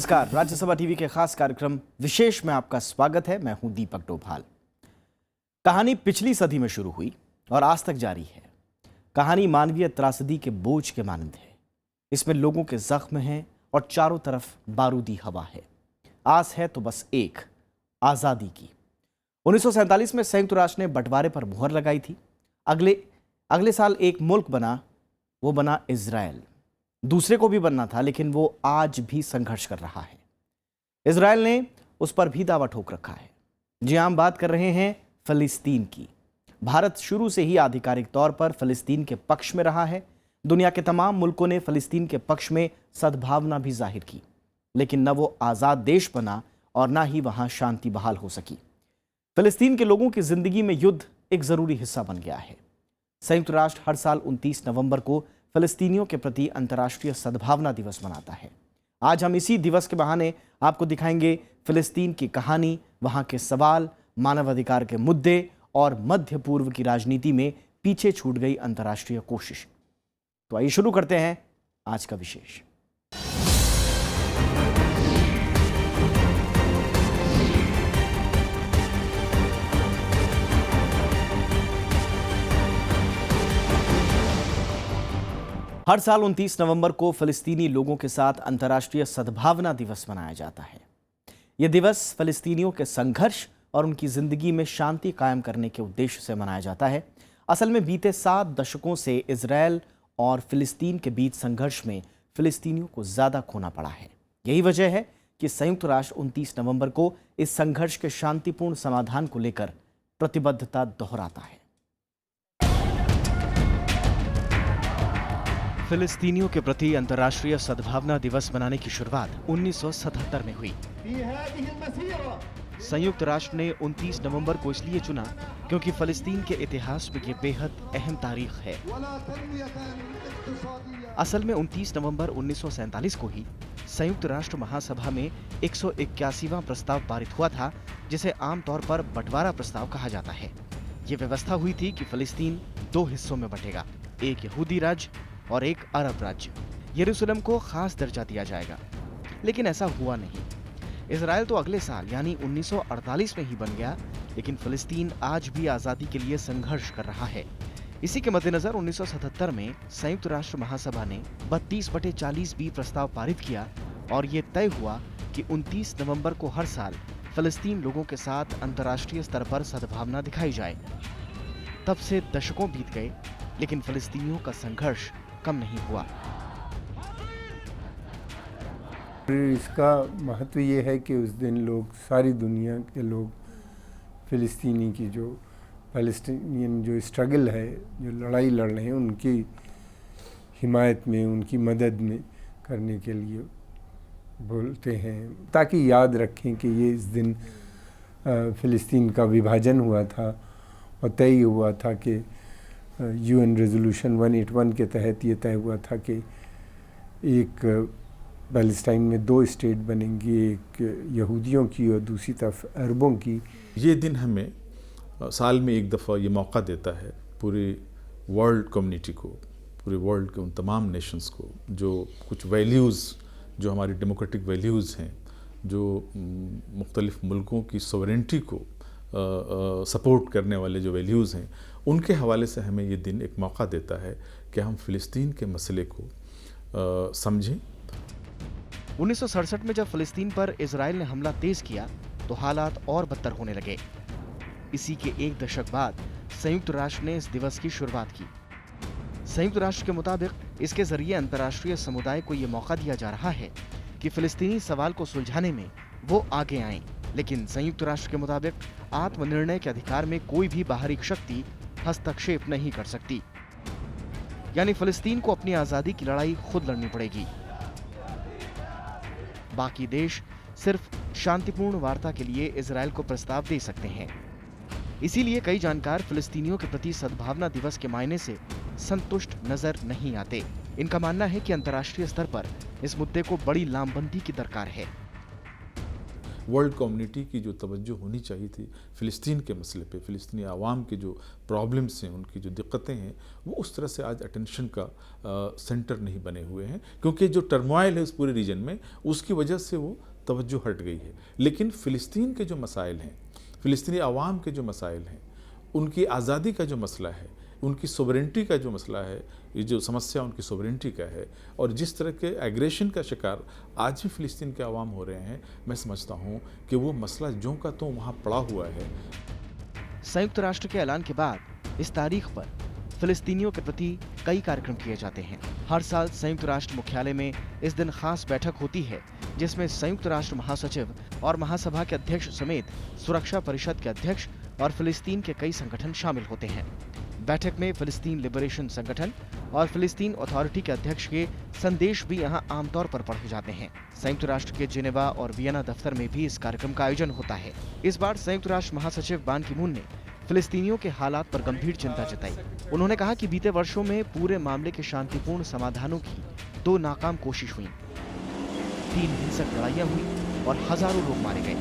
नमस्कार, राज्यसभा टीवी के खास कार्यक्रम विशेष में आपका स्वागत है। मैं हूं दीपक डोभाल। कहानी पिछली सदी में शुरू हुई और आज तक जारी है। कहानी मानवीय त्रासदी के बोझ के मानंद है। इसमें लोगों के जख्म हैं और चारों तरफ बारूदी हवा है। आस है तो बस एक, आज़ादी की। 1947 में संयुक्त राष्ट्र ने बंटवारे पर मुहर लगाई थी। अगले साल एक मुल्क बना, वो बना इजराइल। दूसरे को भी बनना था, लेकिन वो आज भी संघर्ष कर रहा है। इजराइल ने उस पर भी दावा ठोक रखा है। जी, हम बात कर रहे हैं फिलिस्तीन की। भारत शुरू से ही आधिकारिक तौर पर फिलिस्तीन के पक्ष में रहा है। दुनिया के तमाम मुल्कों ने फिलिस्तीन के पक्ष में सद्भावना भी जाहिर की, लेकिन न वो आज़ाद देश बना और न ही वहां शांति बहाल हो सकी। फिलिस्तीन के लोगों की जिंदगी में युद्ध एक जरूरी हिस्सा बन गया है। संयुक्त राष्ट्र हर साल 29 नवंबर को फिलिस्तीनियों के प्रति अंतर्राष्ट्रीय सद्भावना दिवस मनाता है। आज हम इसी दिवस के बहाने आपको दिखाएंगे फिलिस्तीन की कहानी, वहां के सवाल, मानवाधिकार के मुद्दे और मध्य पूर्व की राजनीति में पीछे छूट गई अंतर्राष्ट्रीय कोशिश। तो आइए शुरू करते हैं आज का विशेष। हर साल 29 नवंबर को फिलिस्तीनी लोगों के साथ अंतर्राष्ट्रीय सद्भावना दिवस मनाया जाता है। यह दिवस फिलिस्तीनियों के संघर्ष और उनकी जिंदगी में शांति कायम करने के उद्देश्य से मनाया जाता है। असल में बीते 7 दशकों से इजराइल और फिलिस्तीन के बीच संघर्ष में फिलिस्तीनियों को ज्यादा खोना पड़ा है। यही वजह है कि संयुक्त राष्ट्र 29 नवंबर को इस संघर्ष के शांतिपूर्ण समाधान को लेकर प्रतिबद्धता दोहराता है। फिलिस्तीनियों के प्रति अंतर्राष्ट्रीय सद्भावना दिवस मनाने की शुरुआत 1977 में हुई। संयुक्त राष्ट्र ने 29 नवंबर को इसलिए चुना क्योंकि फिलिस्तीन के इतिहास में ये बेहद अहम तारीख है। असल में 29 नवंबर 1947 को ही संयुक्त राष्ट्र महासभा में 181वां प्रस्ताव पारित हुआ था, जिसे आमतौर पर बंटवारा प्रस्ताव कहा जाता है। ये व्यवस्था हुई थी कि फिलिस्तीन 2 हिस्सों में बंटेगा, एक यहूदी राज्य और एक अरब राज्य। यरूशलेम को खास दर्जा दिया जाएगा, लेकिन ऐसा हुआ नहीं। इजराइल तो अगले साल यानी 1948 में ही बन गया, लेकिन फिलिस्तीन आज भी आजादी के लिए संघर्ष कर रहा है। इसी के मद्देनजर 1977 में संयुक्त राष्ट्र महासभा ने 32/40B प्रस्ताव पारित किया और ये तय हुआ कि 29 नवंबर को हर साल फिलिस्तीन लोगों के साथ अंतर्राष्ट्रीय स्तर पर सद्भावना दिखाई जाए। तब से दशकों बीत गए, लेकिन फिलिस्तीनियों का संघर्ष कम नहीं हुआ। इसका महत्व ये है कि उस दिन लोग, सारी दुनिया के लोग फिलिस्तीनी की जो पैलेस्टीनियन जो स्ट्रगल है, जो लड़ाई लड़ रहे हैं, उनकी हिमायत में, उनकी मदद में करने के लिए बोलते हैं, ताकि याद रखें कि ये इस दिन फिलिस्तीन का विभाजन हुआ था और तय हुआ था कि UN रेजोल्यूशन 181 के तहत ये तय हुआ था कि एक पैलेस्टाइन में 2 स्टेट बनेंगी, एक यहूदियों की और दूसरी तरफ अरबों की। ये दिन हमें साल में एक दफ़ा ये मौका देता है पूरे वर्ल्ड कम्युनिटी को, पूरे वर्ल्ड के उन तमाम नेशंस को जो कुछ वैल्यूज़, जो हमारी डेमोक्रेटिक वैल्यूज़ हैं, जो मुख्तलिफ मुल्कों की सॉवरेनिटी को सपोर्ट करने वाले जो वैल्यूज़ हैं, उनके हवाले से हमें ये दिन एक मौका देता है कि हम फ़िलिस्तीन के मसले को समझें। 1967 में जब फिलिस्तीन पर इजराइल ने हमला तेज किया तो हालात और बदतर होने लगे। इसी के 1 दशक बाद संयुक्त राष्ट्र ने इस दिवस की शुरुआत की। संयुक्त राष्ट्र के मुताबिक इसके जरिए अंतर्राष्ट्रीय समुदाय को ये मौका दिया जा रहा है कि फिलिस्तीनी सवाल को सुलझाने में वो आगे आएं। लेकिन संयुक्त राष्ट्र के मुताबिक आत्मनिर्णय के अधिकार में कोई भी बाहरी शक्ति हस्तक्षेप नहीं कर सकती, यानी फिलिस्तीन को अपनी आजादी की लड़ाई खुद लड़नी पड़ेगी। बाकी देश सिर्फ शांतिपूर्ण वार्ता के लिए इजराइल को प्रस्ताव दे सकते हैं। इसीलिए कई जानकार फिलिस्तीनियों के प्रति सद्भावना दिवस के मायने से संतुष्ट नजर नहीं आते। इनका मानना है कि अंतर्राष्ट्रीय स्तर पर इस मुद्दे को बड़ी लामबंदी की दरकार है। वर्ल्ड कम्युनिटी की जो तवज्जो होनी चाहिए थी फ़िलिस्तीन के मसले पे, फ़िलिस्तीनी आवाम के जो प्रॉब्लम्स हैं, उनकी जो दिक्कतें हैं, वो उस तरह से आज अटेंशन का सेंटर नहीं बने हुए हैं, क्योंकि जो टर्मोइल है उस पूरे रीजन में, उसकी वजह से वो तवज्जो हट गई है। लेकिन फ़िलिस्तीन के जो मसाइल हैं, फ़िलिस्तीनी आवाम के जो मसाइल हैं, उनकी आज़ादी का जो मसला है, उनकी सोवरेंटी का जो मसला है, ये जो समस्या उनकी सोवरेंटी का है, और जिस तरह के एग्रेशन का शिकार आज भी फ़िलिस्तीन के आवाम हो रहे हैं, मैं समझता हूँ कि वो मसला ज्यों का त्यों वहाँ पड़ा हुआ है। संयुक्त राष्ट्र के ऐलान के बाद इस तारीख पर फिलिस्तीनियों के प्रति कई कार्यक्रम किए जाते हैं। हर साल संयुक्त राष्ट्र मुख्यालय में इस दिन खास बैठक होती है, जिसमें संयुक्त राष्ट्र महासचिव और महासभा के अध्यक्ष समेत सुरक्षा परिषद के अध्यक्ष और फिलिस्तीन के कई संगठन शामिल होते हैं। बैठक में फिलिस्तीन लिबरेशन संगठन और फिलिस्तीन अथॉरिटी के अध्यक्ष के संदेश भी यहाँ आमतौर पर पढ़े जाते हैं। संयुक्त राष्ट्र के जिनेवा और वियना दफ्तर में भी इस कार्यक्रम का आयोजन होता है। इस बार संयुक्त राष्ट्र महासचिव बान की मून ने फिलिस्तीनियों के हालात पर गंभीर चिंता जताई। उन्होंने कहा कि बीते वर्षों में पूरे मामले के शांतिपूर्ण समाधानों की 2 नाकाम कोशिश हुई, 3 हिंसक लड़ाइयां हुई और हजारों लोग मारे गए।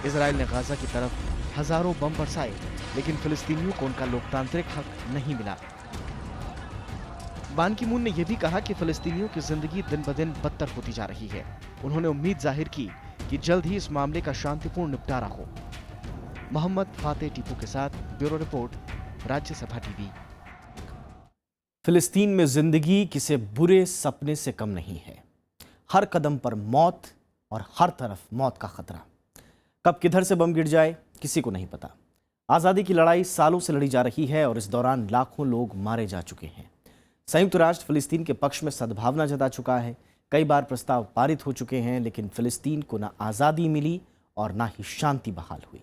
इजराइल ने गाजा की तरफ हजारों बम बरसाए, लेकिन फिलिस्तीनियों को उनका लोकतांत्रिक हक नहीं मिला। बान की मून ने यह भी कहा कि फिलिस्तीनियों की जिंदगी दिन ब दिन बदतर होती जा रही है। उन्होंने उम्मीद जाहिर की कि जल्द ही इस मामले का शांतिपूर्ण निपटारा हो। मोहम्मद फातेह टीपू के साथ ब्यूरो रिपोर्ट, राज्यसभा टीवी। फिलिस्तीन में जिंदगी किसी बुरे सपने से कम नहीं है। हर कदम पर मौत और हर तरफ मौत का खतरा। कब किधर से बम गिर जाए किसी को नहीं पता। आज़ादी की लड़ाई सालों से लड़ी जा रही है और इस दौरान लाखों लोग मारे जा चुके हैं। संयुक्त राष्ट्र फिलिस्तीन के पक्ष में सद्भावना जता चुका है। कई बार प्रस्ताव पारित हो चुके हैं, लेकिन फिलिस्तीन को ना आज़ादी मिली और ना ही शांति बहाल हुई।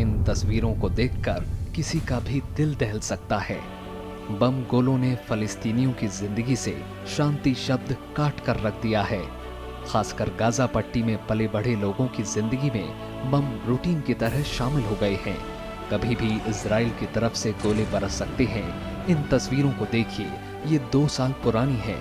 इन तस्वीरों को देखकर किसी का भी दिल दहल सकता है। बम गोलों ने फलस्तीनियों की जिंदगी से शांति शब्द काट कर रख दिया है। खासकर गाजा पट्टी में पले बढ़े लोगों की जिंदगी में बम रूटीन की तरह शामिल हो गए हैं। कभी भी इजराइल की तरफ से गोले बरस सकते हैं। इन तस्वीरों को देखिए, ये 2 साल पुरानी है।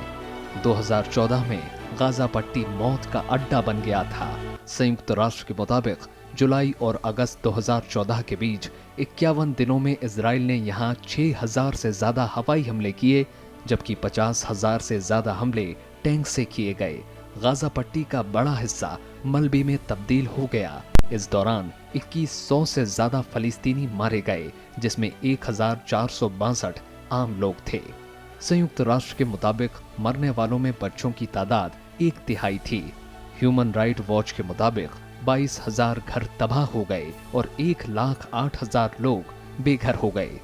2014 में गाजा पट्टी मौत का अड्डा बन गया था। संयुक्त राष्ट्र के मुताबिक जुलाई और अगस्त 2014 के बीच 51 दिनों में इजराइल ने यहाँ 6000 से ज्यादा हवाई हमले किए, जबकि 50,000 से ज्यादा हमले टैंक से किए गए। गाजा पट्टी का बड़ा हिस्सा मलबे में तब्दील हो गया। इस दौरान 2100 से ज्यादा फलस्तीनी मारे गए, जिसमें 1462 आम लोग थे। संयुक्त राष्ट्र के मुताबिक मरने वालों में बच्चों की तादाद 1/3 थी। ह्यूमन राइट वॉच के मुताबिक 22,000 घर तबाह हो गए और 1,08,000 लोग बेघर हो गए,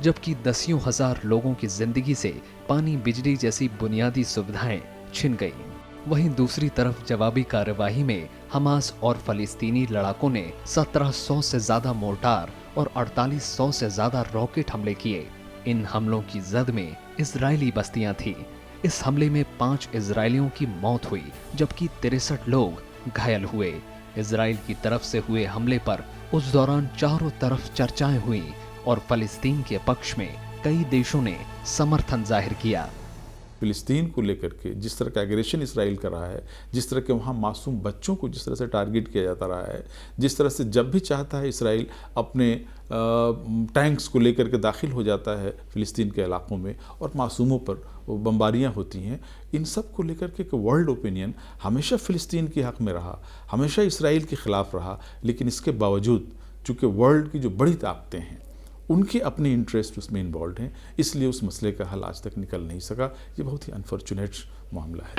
जबकि दसियों हजार लोगों की जिंदगी से पानी, बिजली जैसी बुनियादी सुविधाएं छिन गईं। वहीं दूसरी तरफ जवाबी कार्यवाही में हमास और फलस्तीनी लड़ाकों ने 1700 से ज्यादा मोर्टार और 4800 से ज्यादा रॉकेट हमले किए। इन हमलों की जद में इजरायली बस्तियां थीं। इस हमले में 5 इजरायलियों की मौत हुई, जबकि 63 लोग घायल हुए। इजराइल की तरफ से हुए हमले पर उस दौरान चारों तरफ चर्चाएं हुई और फलस्तीन के पक्ष में कई देशों ने समर्थन जाहिर किया। फिलिस्तीन को लेकर के जिस तरह का एग्रेशन इसराइल कर रहा है, जिस तरह के वहाँ मासूम बच्चों को जिस तरह से टारगेट किया जाता रहा है, जिस तरह से जब भी चाहता है इसराइल अपने टैंक्स को लेकर के दाखिल हो जाता है फिलिस्तीन के इलाकों में और मासूमों पर बमबारियाँ होती हैं, इन सब को लेकर के वर्ल्ड ओपिनियन हमेशा फिलिस्तीन के हक़ में रहा, हमेशा इसराइल के ख़िलाफ़ रहा। लेकिन इसके बावजूद चूँकि वर्ल्ड की जो बड़ी ताकतें हैं उनके अपने इंटरेस्ट उसमें इन्वॉल्व हैं, इसलिए उस मसले का हल आज तक निकल नहीं सका। ये बहुत ही अनफॉर्चुनेट मामला है।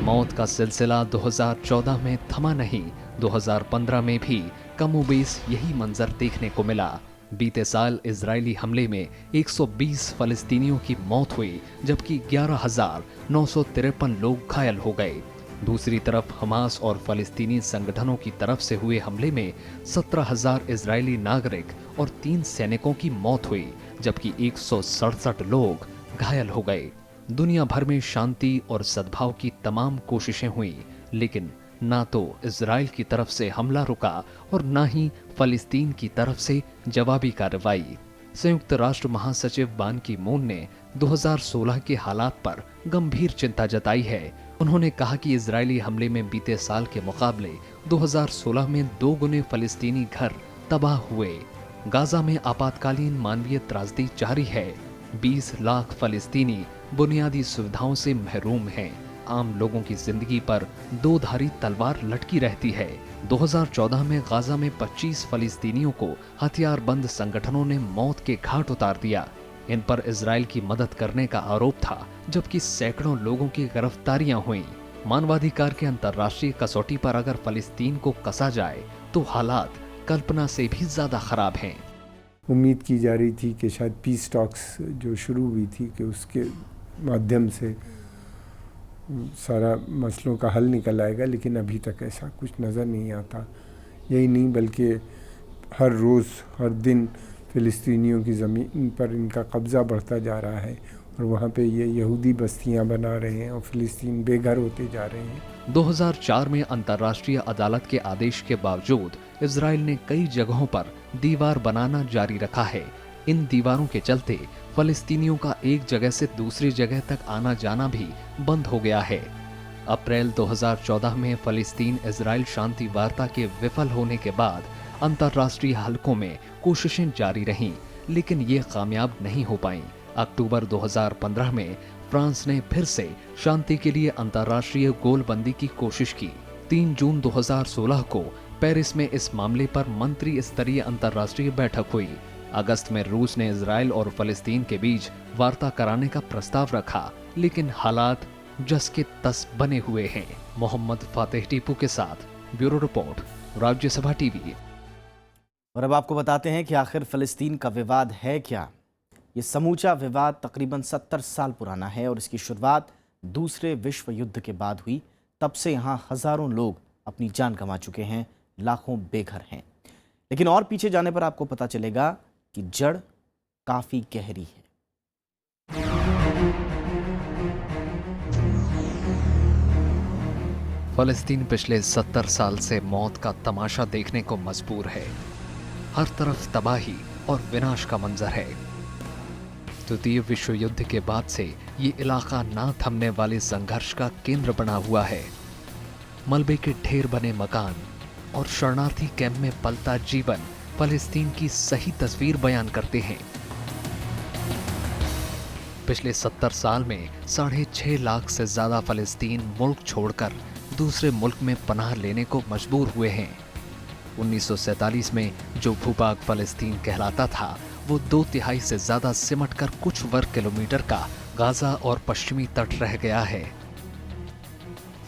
मौत का सिलसिला 2014 में थमा नहीं, 2015 में भी कमोबेश यही मंजर देखने को मिला। बीते साल इजरायली हमले में 120 फलस्तीनियों की मौत हुई, जबकि 11,953 लोग घायल हो गए। दूसरी तरफ हमास और फलस्तीनी संगठनों की तरफ से हुए हमले में 17,000 इजरायली नागरिक और 3 सैनिकों की मौत हुई, जबकि 167 लोग घायल हो गए। दुनिया भर में शांति और सद्भाव की तमाम कोशिशें हुई, लेकिन ना तो इजराइल की तरफ से हमला रुका और ना ही फलस्तीन की तरफ से जवाबी कार्रवाई। संयुक्त राष्ट्र महासचिव बान की मून ने 2016 के हालात पर गंभीर चिंता जताई है। उन्होंने कहा कि इजरायली हमले में बीते साल के मुकाबले 2016 में 2 गुने फलस्तीनी घर तबाह हुए। गाजा में आपातकालीन मानवीय त्रासदी जारी है। 20 लाख फलस्तीनी बुनियादी सुविधाओं से महरूम हैं। आम लोगों की जिंदगी पर दो धारी तलवार लटकी रहती है। 2014 में गाजा में 25 फलस्तीनियों को हथियारबंद संगठनों ने मौत के घाट उतार दिया। इन पर इजराइल की मदद करने का आरोप था, जबकि सैकड़ों लोगों की गिरफ्तारियां हुईं। मानवाधिकार के अंतर्राष्ट्रीय कसौटी पर अगर फलस्तीन को कसा जाए तो हालात कल्पना से भी ज्यादा खराब हैं। उम्मीद की जा रही थी कि शायद पीस टॉक्स जो शुरू हुई थी कि उसके माध्यम से सारा मसलों का हल निकल आएगा, लेकिन अभी तक ऐसा कुछ नज़र नहीं आता। यही नहीं बल्कि हर रोज़ हर दिन फ़िलिस्तीनियों की ज़मीन पर इनका कब्ज़ा बढ़ता जा रहा है और वहाँ पे ये यहूदी बस्तियाँ बना रहे हैं और फ़िलिस्तीन बेघर होते जा रहे हैं। 2004 में अंतर्राष्ट्रीय अदालत के आदेश के बावजूद इजराइल ने कई जगहों पर दीवार बनाना जारी रखा है। इन दीवारों के चलते फलस्तीनियों का एक जगह से दूसरी जगह तक आना जाना भी बंद हो गया है। अप्रैल 2014 में फलस्तीन इजराइल शांति वार्ता के विफल होने के बाद अंतर्राष्ट्रीय हलकों में कोशिशें जारी रहीं, लेकिन ये कामयाब नहीं हो पाईं। अक्टूबर 2015 में फ्रांस ने फिर से शांति के लिए अंतर्राष्ट्रीय गोलबंदी की कोशिश की। 3 जून 2016 को पेरिस में इस मामले पर मंत्री स्तरीय अंतर्राष्ट्रीय बैठक हुई। अगस्त में रूस ने इजराइल और फलस्तीन के बीच वार्ता कराने का प्रस्ताव रखा, लेकिन हालात जस के तस बने हुए हैं। मोहम्मद फातेह टीपू के साथ ब्यूरो रिपोर्ट, राज्यसभा टीवी। और अब आपको बताते हैं कि आखिर फलस्तीन का विवाद है क्या। ये समूचा विवाद तकरीबन 70 साल पुराना है और इसकी शुरुआत दूसरे विश्व युद्ध के बाद हुई। तब से यहाँ हजारों लोग अपनी जान गंवा चुके हैं, लाखों बेघर हैं। लेकिन और पीछे जाने पर आपको पता चलेगा कि जड़ काफी गहरी है। फलस्तीन पिछले 70 साल से मौत का तमाशा देखने को मजबूर है। हर तरफ तबाही और विनाश का मंजर है। द्वितीय विश्व युद्ध के बाद से ये इलाका ना थमने वाले संघर्ष का केंद्र बना हुआ है। मलबे के ढेर बने मकान और शरणार्थी कैंप में पलता जीवन फलस्तीन की सही तस्वीर बयान करते हैं। पिछले 70 साल में 6.5 लाख से ज्यादा फलस्तीन मुल्क छोड़कर दूसरे मुल्क में पनाह लेने को मजबूर हुए हैं। 1947 में जो भूभाग फलस्तीन कहलाता था, वो 2/3 से ज्यादा सिमटकर कुछ वर्ग किलोमीटर का गाजा और पश्चिमी तट रह गया है।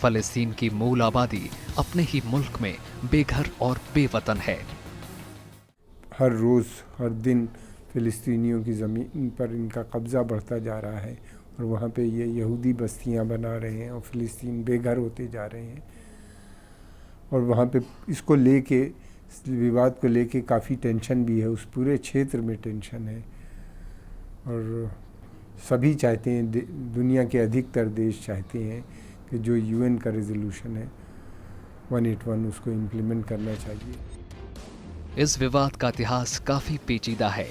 फलस्तीन की मूल आबादी अपने ही मुल्क में बेघर और बेवतन है। हर रोज़ हर दिन फ़िलिस्तीनियों की ज़मीन पर इनका कब्ज़ा बढ़ता जा रहा है और वहाँ पे ये यहूदी बस्तियाँ बना रहे हैं और फ़िलिस्तीन बेघर होते जा रहे हैं। और वहाँ पे इसको लेके, विवाद को लेके काफ़ी टेंशन भी है, उस पूरे क्षेत्र में टेंशन है। और सभी चाहते हैं, दुनिया के अधिकतर देश चाहते हैं कि जो UN का रेजोल्यूशन है 181 उसको इम्प्लीमेंट करना चाहिए। इस विवाद का इतिहास काफी पेचीदा है।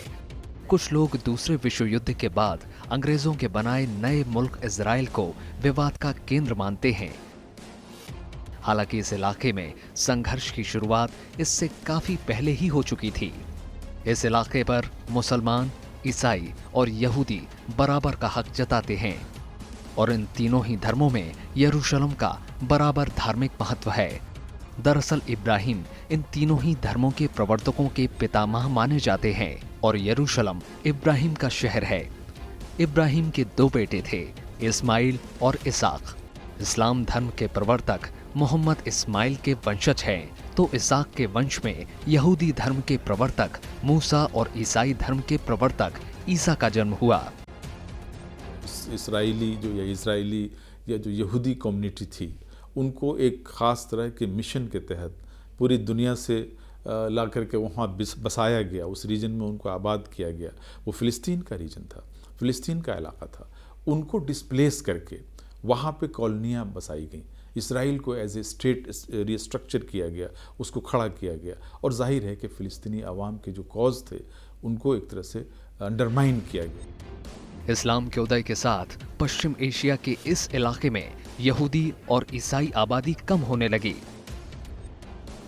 कुछ लोग दूसरे विश्व युद्ध के बाद अंग्रेजों के बनाए नए मुल्क इजराइल को विवाद का केंद्र मानते हैं। हालांकि इस इलाके में संघर्ष की शुरुआत इससे काफी पहले ही हो चुकी थी। इस इलाके पर मुसलमान, ईसाई और यहूदी बराबर का हक जताते हैं और इन तीनों ही धर्मों में यरूशलेम का बराबर धार्मिक महत्व है। दरअसल इब्राहिम इन तीनों ही धर्मों के प्रवर्तकों के पितामह माने जाते हैं और यरूशलेम इब्राहिम का शहर है। इब्राहिम के 2 बेटे थे, इस्माइल और इसाक। इस्लाम धर्म के प्रवर्तक मोहम्मद इस्माइल के वंशज हैं, तो इसाक के वंश में यहूदी धर्म के प्रवर्तक मूसा और ईसाई धर्म के प्रवर्तक ईसा का जन्म हुआ। इस्राएली या जो यहूदी कम्युनिटी थी, उनको एक ख़ास तरह के मिशन के तहत पूरी दुनिया से ला करके वहाँ बसाया गया। उस रीजन में उनको आबाद किया गया। वो फ़िलिस्तीन का रीजन था, फ़िलिस्तीन का इलाका था। उनको डिस्प्लेस करके वहाँ पे कॉलोनियाँ बसाई गईं। इसराइल को एज ए स्टेट रिस्ट्रक्चर किया गया, उसको खड़ा किया गया, और जाहिर है कि फ़िलिस्तीनी आवाम के जो कॉज थे उनको एक तरह से अंडरमाइन किया गया। इस्लाम के उदय के साथ पश्चिम एशिया के इस इलाके में यहूदी और ईसाई आबादी कम होने लगी।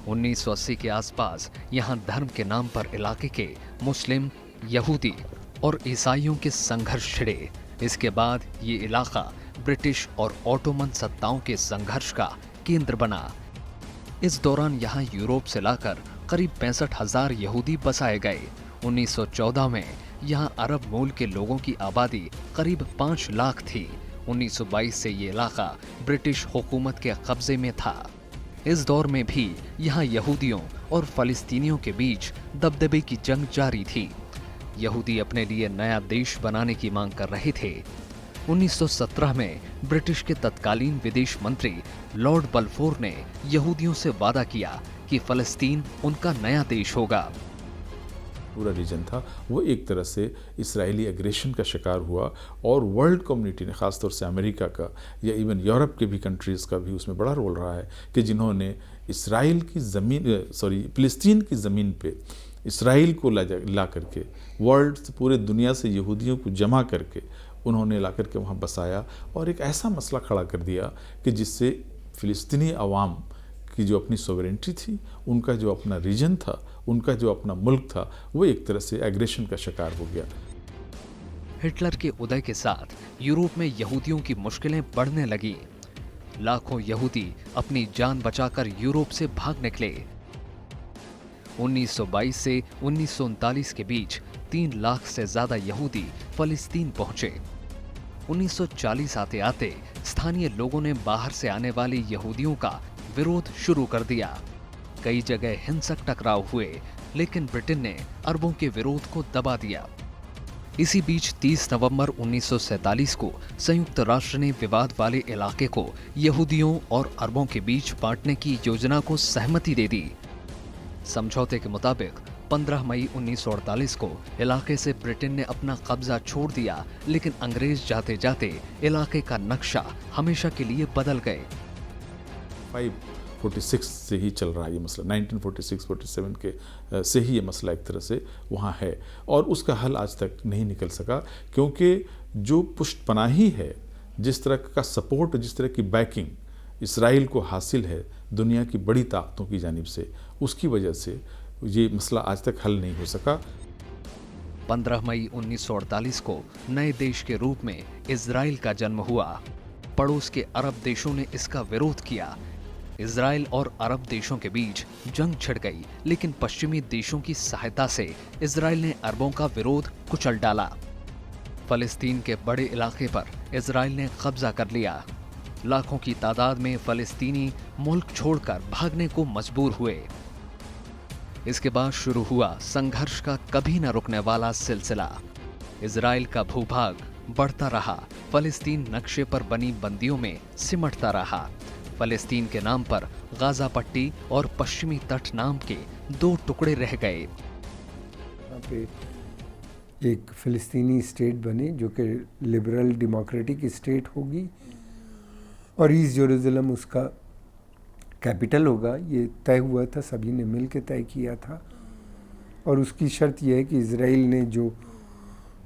1980 के आसपास यहाँ धर्म के नाम पर इलाके के मुस्लिम, यहूदी और ईसाइयों के संघर्ष छिड़े। इसके बाद ये इलाका ब्रिटिश और ऑटोमन सत्ताओं के संघर्ष का केंद्र बना। इस दौरान यहाँ यूरोप से लाकर करीब 65,000 यहूदी बसाए गए। 1914 में यहाँ अरब मूल के लोगों की आबादी करीब 5 लाख थी। 1922 से ये इलाका ब्रिटिश हुकूमत के कब्जे में था। इस दौर में भी यहाँ यहूदियों और फ़लस्तीनियों के बीच दबदबे की जंग जारी थी। यहूदी अपने लिए नया देश बनाने की मांग कर रहे थे। 1917 में ब्रिटिश के तत्कालीन विदेश मंत्री लॉर्ड बल्फोर ने यहूदियों से वादा किया कि फ़लस्तीन उनका नया देश होगा। पूरा रीजन था वो एक तरह से इसराइली एग्रेशन का शिकार हुआ, और वर्ल्ड कम्युनिटी ने, ख़ासतौर से अमेरिका का या इवन यूरोप के भी कंट्रीज़ का भी उसमें बड़ा रोल रहा है कि जिन्होंने इसराइल की फ़िलिस्तीन की ज़मीन पे इसराइल को ला करके वर्ल्ड से, पूरे दुनिया से यहूदियों को जमा करके उन्होंने ला करके वहाँ बसाया, और एक ऐसा मसला खड़ा कर दिया कि जिससे फ़िलिस्तीनी अवाम की जो अपनी सॉवरेनिटी थी, उनका जो अपना रीजन था, उनका जो अपना मुल्क था, वो एक तरह से एग्रेशन का शिकार हो गया। हिटलर के उदय के साथ यूरोप में यहूदियों की मुश्किलें बढ़ने लगी। लाखों यहूदी अपनी जान बचाकर यूरोप से भाग निकले। 1922 से 1939 के बीच 3 लाख से ज्यादा यहूदी फ़लस्तीन पहुंचे। 1940 आते आते स्थानीय लोगों ने बाहर से आने वाले यहूदियों का विरोध शुरू कर दिया। कई जगह हिंसक टकराव हुए, लेकिन ब्रिटेन ने अरबों के विरोध को दबा दिया। इसी बीच 30 नवंबर 1947 को संयुक्त राष्ट्र ने विवाद वाले इलाके को यहूदियों और अरबों के बीच बांटने की योजना को सहमति दे दी। समझौते के मुताबिक 15 मई 1948 को इलाके से ब्रिटेन ने अपना कब्जा छोड़ दिया, लेकिन अंग्रेज जाते जाते इलाके का नक्शा हमेशा के लिए बदल गए। 546 से ही चल रहा है ये मसला, 1946-47 के से ही ये मसला एक तरह से वहाँ है, और उसका हल आज तक नहीं निकल सका, क्योंकि जो पुष्टपनाही है, जिस तरह का सपोर्ट, जिस तरह की बैकिंग इसराइल को हासिल है दुनिया की बड़ी ताकतों की जानिब से, उसकी वजह से ये मसला आज तक हल नहीं हो सका। 15 मई 1948 को नए देश के रूप में इजराइल का जन्म हुआ। पड़ोस के अरब देशों ने इसका विरोध किया। इजराइल और अरब देशों के बीच जंग छिड़ गई, लेकिन पश्चिमी देशों की सहायता से इजराइल ने अरबों का विरोध कुचल डाला। फ़लस्तीन के बड़े इलाके पर इजराइल ने कब्जा कर लिया। लाखों की तादाद में फ़लस्तीनी मुल्क छोड़कर भागने को मजबूर हुए। इसके बाद शुरू हुआ संघर्ष का कभी न रुकने वाला सिलसिला। इजराइल का भूभाग बढ़ता रहा, फ़लस्तीन नक्शे पर बनी बंदियों में सिमटता रहा। फ़लस्तीन के नाम पर गाज़ा पट्टी और पश्चिमी तट नाम के 2 टुकड़े रह गए। यहाँ पे एक फ़लस्तीनी स्टेट बने जो कि लिबरल डेमोक्रेटिक स्टेट होगी, और ईस्ट यरूशलेम उसका कैपिटल होगा। ये तय हुआ था, सभी ने मिल के तय किया था, और उसकी शर्त यह है कि इजराइल ने जो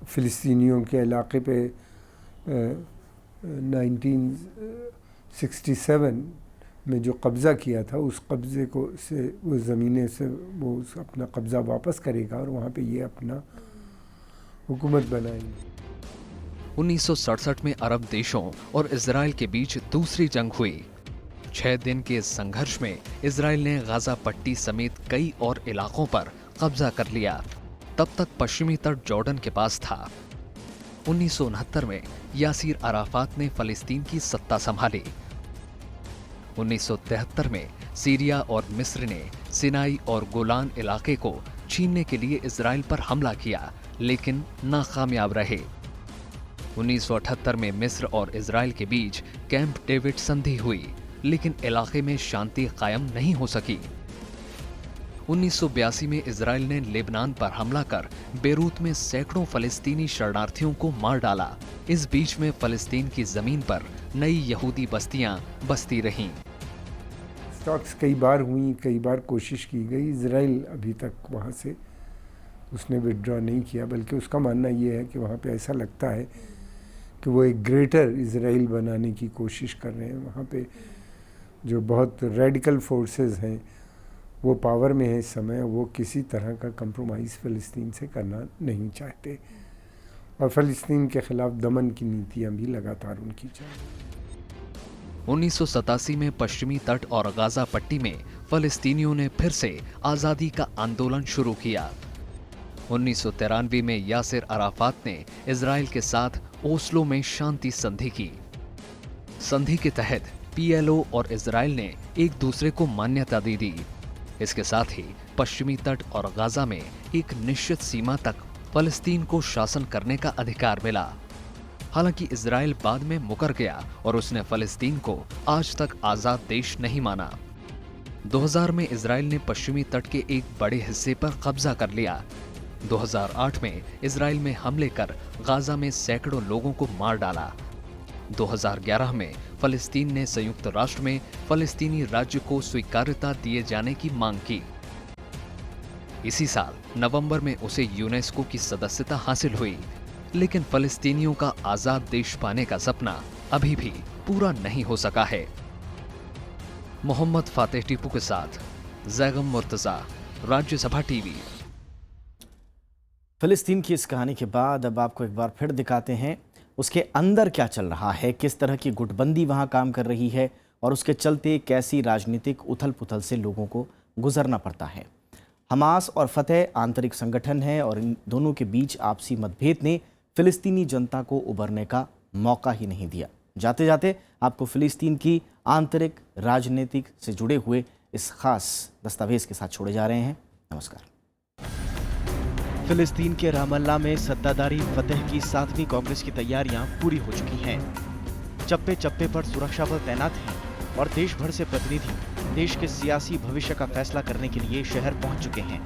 फ़िलिस्तीनियों के इलाके पे 1967 में जो कब्ज़ा किया था, उस कब्ज़े को से वो ज़मीनें से वो अपना कब्ज़ा वापस करेगा और वहाँ पे ये अपना हुकूमत बनाएंगे। 1967 में अरब देशों और इजराइल के बीच दूसरी जंग हुई। 6 दिन के इस संघर्ष में इजराइल ने गाज़ा पट्टी समेत कई और इलाकों पर कब्जा कर लिया। तब तक पश्चिमी तट जॉर्डन के पास था। 1969 में यासीर अराफात ने फ़लस्तीन की सत्ता संभाली। 1973 में सीरिया और मिस्र ने सिनाई और गोलान इलाके को छीनने के लिए इजराइल पर हमला किया, लेकिन नाकामयाब रहे। 1978 में मिस्र और इजराइल के बीच कैंप डेविड संधि हुई, लेकिन इलाके में शांति कायम नहीं हो सकी। 1982 में इजराइल ने लेबनान पर हमला कर बेरूत में सैकड़ों फलस्तीनी शरणार्थियों को मार डाला। इस बीच में फलस्तीन की जमीन पर नई यहूदी बस्तियां बसती रहीं। स्टॉक्स कई बार हुई, कई बार कोशिश की गई। इजराइल अभी तक वहाँ से उसने विड्रॉ नहीं किया, बल्कि उसका मानना ये है कि वहाँ पे ऐसा लगता है कि वो एक ग्रेटर इजराइल बनाने की कोशिश कर रहे हैं। वहाँ पे जो बहुत रेडिकल फोर्सेस हैं वो पावर में है इस समय, वो किसी तरह का कंप्रोमाइज़ फ़लस्तीन से करना नहीं चाहते और फ़लस्तीन के ख़िलाफ़ दमन की नीतियाँ भी लगातार उनकी चल रही हैं। 1987 में पश्चिमी तट और गाजा पट्टी में फलस्तीनियों ने फिर से आज़ादी का आंदोलन शुरू किया। 1993 में यासिर अराफात ने इजराइल के साथ ओस्लो में शांति संधि की। संधि के तहत पीएलओ और इजराइल ने एक दूसरे को मान्यता दे दी। इसके साथ ही पश्चिमी तट और गाजा में एक निश्चित सीमा तक फलस्तीन को शासन करने का अधिकार मिला। हालांकि इजराइल बाद में मुकर गया और उसने फलस्तीन को आज तक आजाद देश नहीं माना। 2000 में इजराइल ने पश्चिमी तट के एक बड़े हिस्से पर कब्जा कर लिया। 2008 में इजराइल में हमले कर गाजा में सैकड़ों लोगों को मार डाला। 2011 में फलस्तीन ने संयुक्त राष्ट्र में फलस्तीनी राज्य को स्वीकार्यता दिए जाने की मांग की। इसी साल नवंबर में उसे यूनेस्को की सदस्यता हासिल हुई, लेकिन फलस्तीनियों का आजाद देश पाने का सपना अभी भी पूरा नहीं हो सका है। मोहम्मद फातेह टीपू के साथ जैगम मुर्तजा, राज्यसभा टीवी। फिलिस्तीन की इस कहानी के बाद अब आपको एक बार फिर दिखाते हैं उसके अंदर क्या चल रहा है, किस तरह की गुटबंदी वहां काम कर रही है और उसके चलते कैसी राजनीतिक उथल पुथल से लोगों को गुजरना पड़ता है। हमास और फतह आंतरिक संगठन है और इन दोनों के बीच आपसी मतभेद ने फिलिस्तीनी जनता को उभरने का मौका ही नहीं दिया। जाते जाते आपको फिलिस्तीन की आंतरिक राजनीतिक से जुड़े हुए इस खास दस्तावेज के साथ छोड़े जा रहे हैं। नमस्कार। फिलिस्तीन के रामल्ला में सत्ताधारी फतह की 7वीं कांग्रेस की तैयारियां पूरी हो चुकी हैं। चप्पे चप्पे पर सुरक्षा बल तैनात हैं और देश भर से प्रतिनिधि देश के सियासी भविष्य का फैसला करने के लिए शहर पहुंच चुके हैं।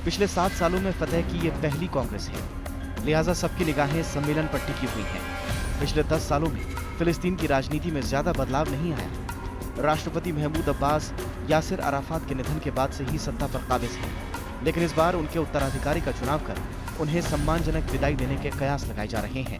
पिछले 7 सालों में फतह की ये पहली कांग्रेस है, लिहाजा सबकी निगाहें सम्मेलन पर टिकी हुई हैं। पिछले 10 सालों में फिलिस्तीन की राजनीति में ज्यादा बदलाव नहीं आया। राष्ट्रपति महमूद अब्बास यासिर अराफात के निधन के बाद से ही सत्ता पर काबिज हैं, लेकिन इस बार उनके उत्तराधिकारी का चुनाव कर उन्हें सम्मानजनक विदाई देने के कयास लगाए जा रहे हैं।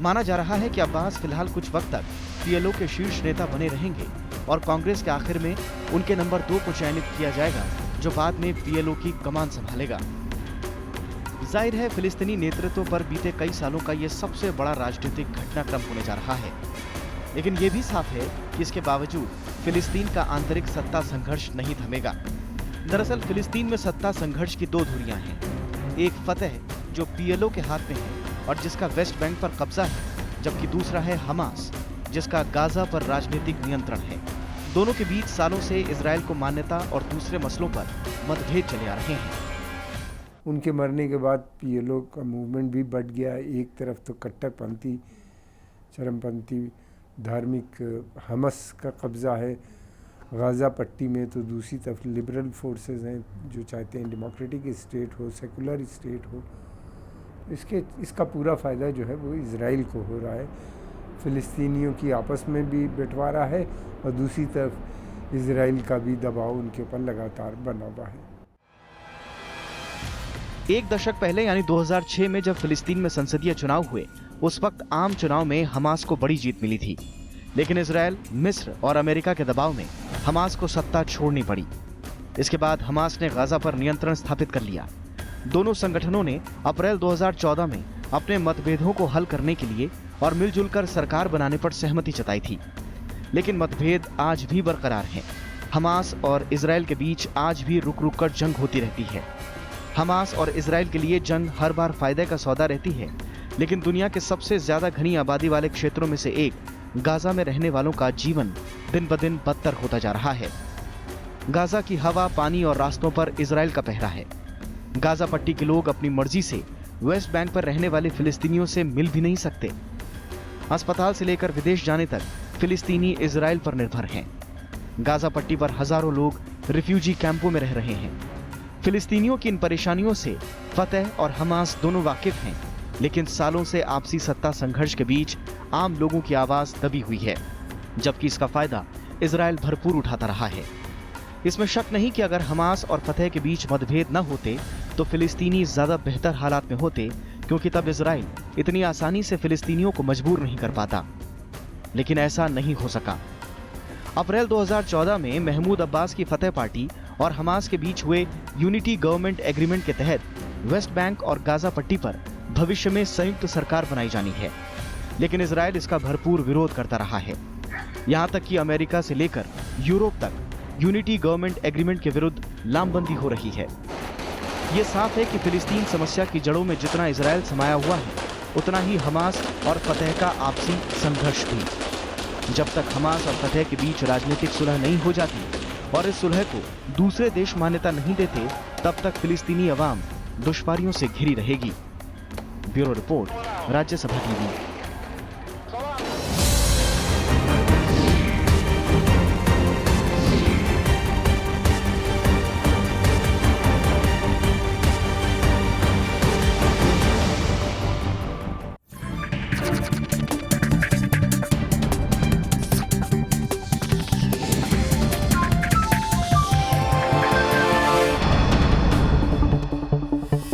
माना जा रहा है कि अब्बास फिलहाल कुछ वक्त तक पीएलओ के शीर्ष नेता बने रहेंगे और कांग्रेस के आखिर में उनके नंबर 2 को चयनित किया जाएगा, जो बाद में पीएलओ की कमान संभालेगा। जाहिर है फिलिस्तीनी नेतृत्व पर बीते कई सालों का ये सबसे बड़ा राजनीतिक घटनाक्रम होने जा रहा है, लेकिन ये भी साफ है कि इसके बावजूद फिलिस्तीन का आंतरिक सत्ता संघर्ष नहीं थमेगा। दरअसल फिलिस्तीन में सत्ता संघर्ष की 2 धुरियां हैं। एक फतह जो पीएलओ के हाथ में है और जिसका वेस्ट बैंक पर कब्जा है, जबकि दूसरा है हमास जिसका गाजा पर राजनीतिक नियंत्रण है। दोनों के बीच सालों से इजराइल को मान्यता और दूसरे मसलों पर मतभेद चले आ रहे हैं। उनके मरने के बाद पीएलओ का मूवमेंट भी बढ़ गया। एक तरफ तो कट्टरपंथी चरमपंथी धार्मिक हमस का कब्ज़ा है गाज़ा पट्टी में, तो दूसरी तरफ लिबरल फोर्सेस हैं जो चाहते हैं डेमोक्रेटिक स्टेट हो, सेकुलर स्टेट हो। इसका पूरा फ़ायदा जो है वो इजराइल को हो रहा है। फ़िलिस्तीनियों की आपस में भी बंटवारा है और दूसरी तरफ इजराइल का भी दबाव उनके ऊपर लगातार बना हुआ है। एक दशक पहले यानी 2006 में जब फिलिस्तीन में संसदीय चुनाव हुए, उस वक्त आम चुनाव में हमास को बड़ी जीत मिली थी, लेकिन इजराइल, मिस्र और अमेरिका के दबाव में हमास को सत्ता छोड़नी पड़ी। इसके बाद हमास ने गाजा पर नियंत्रण स्थापित कर लिया। दोनों संगठनों ने अप्रैल 2014 में अपने मतभेदों को हल करने के लिए और मिलजुल कर सरकार बनाने पर सहमति जताई थी, लेकिन मतभेद आज भी बरकरार हैं। हमास और इजराइल के बीच आज भी रुक रुक कर जंग होती रहती है। हमास और इजराइल के लिए जंग हर बार फायदे का सौदा रहती है, लेकिन दुनिया के सबसे ज्यादा घनी आबादी वाले क्षेत्रों में से एक गाजा में रहने वालों का जीवन दिन ब दिन बदतर होता जा रहा है। गाजा की हवा, पानी और रास्तों पर इजराइल का पहरा है। गाजा पट्टी के लोग अपनी मर्जी से वेस्ट बैंक पर रहने वाले फिलिस्तीनियों से मिल भी नहीं सकते। अस्पताल से लेकर विदेश जाने तक फिलिस्तीनी इजराइल पर निर्भर हैं। गाजा पट्टी पर हजारों लोग रिफ्यूजी कैंपों में रह रहे हैं। फिलिस्तीनियों की इन परेशानियों से फतह और हमास दोनों वाकिफ हैं, लेकिन सालों से आपसी सत्ता संघर्ष के बीच आम लोगों की आवाज दबी हुई है, जबकि इसका फायदा इजराइल भरपूर उठाता रहा है। इसमें शक नहीं कि अगर हमास और फतह के बीच मतभेद न होते तो फिलिस्तीनी ज्यादा बेहतर हालात में होते, क्योंकि तब इजराइल इतनी आसानी से फिलिस्तीनियों को मजबूर नहीं कर पाता। लेकिन ऐसा नहीं हो सका। अप्रैल 2014 में महमूद अब्बास की फतह पार्टी और हमास के बीच हुए यूनिटी गवर्नमेंट एग्रीमेंट के तहत वेस्ट बैंक और गाजा पट्टी पर भविष्य में संयुक्त सरकार बनाई जानी है, लेकिन इजराइल इसका भरपूर विरोध करता रहा है। यहां तक कि अमेरिका से लेकर यूरोप तक यूनिटी गवर्नमेंट एग्रीमेंट के विरुद्ध लामबंदी हो रही है। ये साफ है कि फिलिस्तीन समस्या की जड़ों में जितना इजराइल समाया हुआ है, उतना ही हमास और फतह का आपसी संघर्ष भी। जब तक हमास और फतह के बीच राजनीतिक सुलह नहीं हो जाती और इस सुलह को दूसरे देश मान्यता नहीं देते, तब तक फिलिस्तीनी अवाम दुश्वारियों से घिरी रहेगी। Bureau report, Rajya Sabha TV.